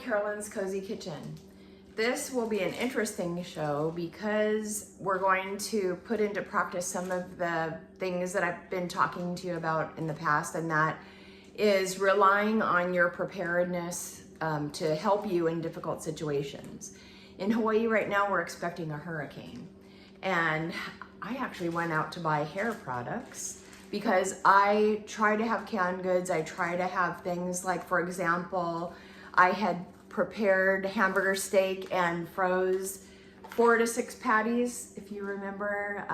Carolyn's Cozy Kitchen. This will be an interesting show because we're going to put into practice some of the things that I've been talking to you about in the past, and that is relying on your preparedness to help you in difficult situations. In Hawaii right now, we're expecting a hurricane, and I actually went out to buy hair products because I try to have canned goods. I try to have things like, for example, I had prepared hamburger steak and froze 4 to 6 patties, if you remember,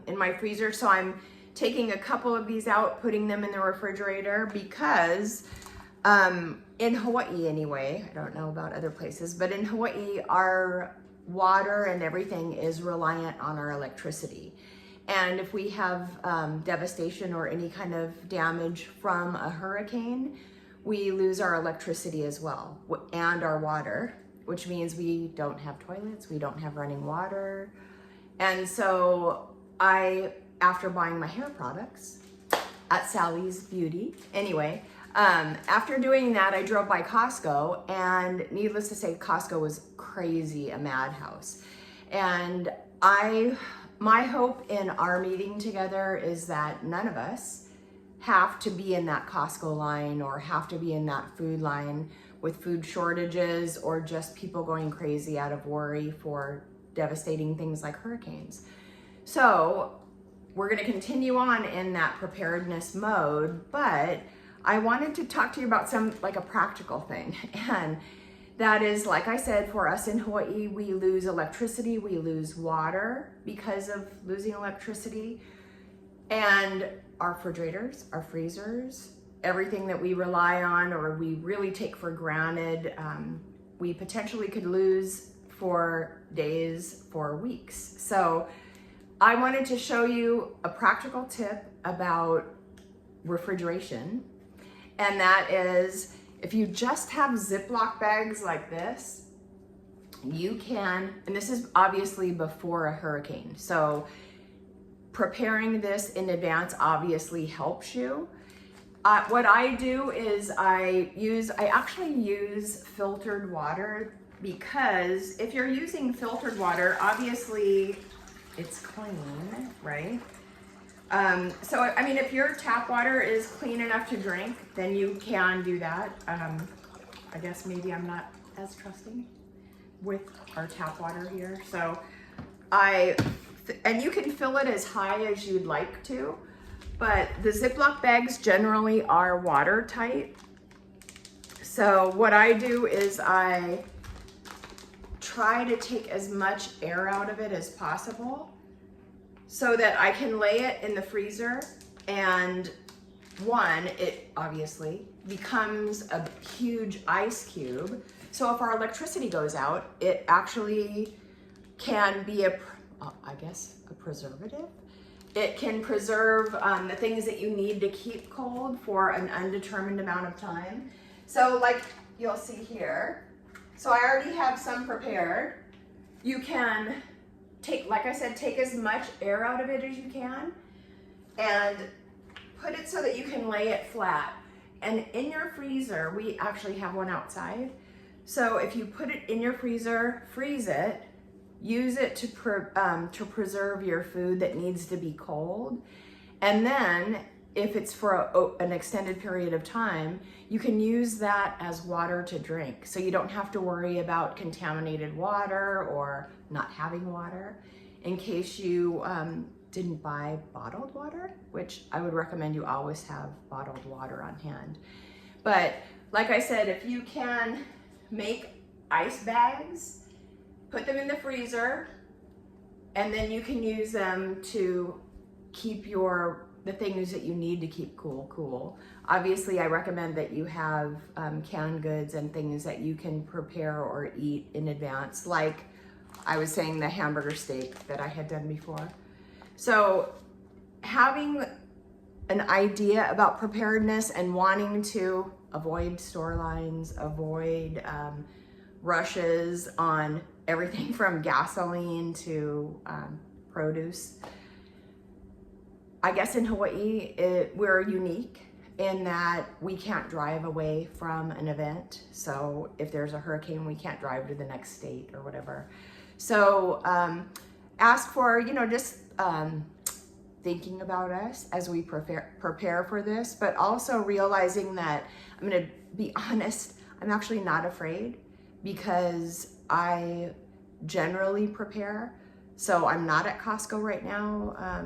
in my freezer. So I'm taking a couple of these out, putting them in the refrigerator because in Hawaii anyway, I don't know about other places, but in Hawaii, our water and everything is reliant on our electricity. And if we have devastation or any kind of damage from a hurricane, we lose our electricity as well, and our water, which means we don't have toilets, we don't have running water. And so after buying my hair products at Sally's Beauty, anyway, after doing that, I drove by Costco, and needless to say, Costco was crazy, a madhouse. And my hope in our meeting together is that none of us have to be in that Costco line or have to be in that food line with food shortages or just people going crazy out of worry for devastating things like hurricanes. So we're going to continue on in that preparedness mode, but I wanted to talk to you about a practical thing. And that is, like I said, for us in Hawaii, we lose electricity, we lose water because of losing electricity, and our refrigerators, our freezers, everything that we rely on or we really take for granted, we potentially could lose for days, for weeks. So I wanted to show you a practical tip about refrigeration, and that is, if you just have Ziploc bags like this, you can, and this is obviously before a hurricane, so preparing this in advance obviously helps you. What I do is I actually use filtered water, because if you're using filtered water, obviously it's clean, right? So, I mean, if your tap water is clean enough to drink, then you can do that. I guess maybe I'm not as trusting with our tap water here. So and you can fill it as high as you'd like to, but the Ziploc bags generally are watertight. So what I do is I try to take as much air out of it as possible so that I can lay it in the freezer, and it obviously becomes a huge ice cube. So if our electricity goes out, it actually can be a preservative. It can preserve the things that you need to keep cold for an undetermined amount of time. So like you'll see here, so I already have some prepared. You can like I said, take as much air out of it as you can and put it so that you can lay it flat. And in your freezer, we actually have one outside. So if you put it in your freezer, freeze it, use it to preserve your food that needs to be cold. And then if it's for an extended period of time, you can use that as water to drink. So you don't have to worry about contaminated water or not having water, in case you didn't buy bottled water, which I would recommend you always have bottled water on hand. But like I said, if you can make ice bags, put them in the freezer, and then you can use them to keep the things that you need to keep cool. Obviously, I recommend that you have canned goods and things that you can prepare or eat in advance, like I was saying, the hamburger steak that I had done before. So having an idea about preparedness and wanting to avoid store lines, avoid rushes on everything from gasoline to produce. I guess in Hawaii, we're unique in that we can't drive away from an event. So if there's a hurricane, we can't drive to the next state or whatever. So ask for, just thinking about us as we prepare for this, but also realizing that, I'm going to be honest, I'm actually not afraid because I generally prepare. So I'm not at Costco right now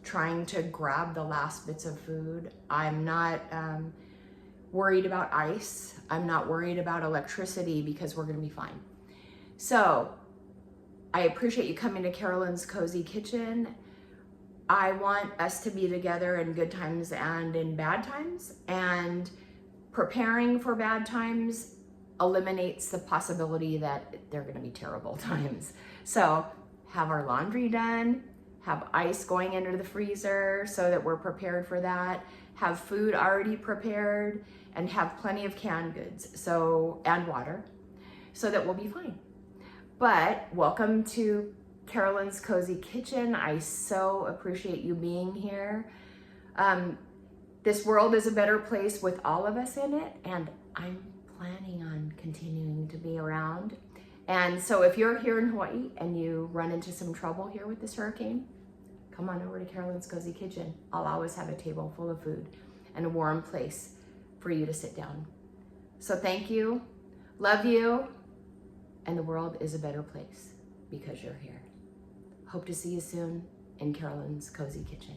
trying to grab the last bits of food. I'm not worried about ice. I'm not worried about electricity because we're going to be fine. So I appreciate you coming to Carolyn's Cozy Kitchen. I want us to be together in good times and in bad times, and preparing for bad times eliminates the possibility that they're going to be terrible times. So have our laundry done, have ice going into the freezer so that we're prepared for that, have food already prepared, and have plenty of canned goods and water so that we'll be fine. But welcome to Carolyn's Cozy Kitchen. I so appreciate you being here. This world is a better place with all of us in it, and I'm planning on continuing to be around. And so if you're here in Hawaii and you run into some trouble here with this hurricane, come on over to Carolyn's Cozy Kitchen. I'll always have a table full of food and a warm place for you to sit down. So thank you, love you, and the world is a better place because you're here. Hope to see you soon in Carolyn's Cozy Kitchen.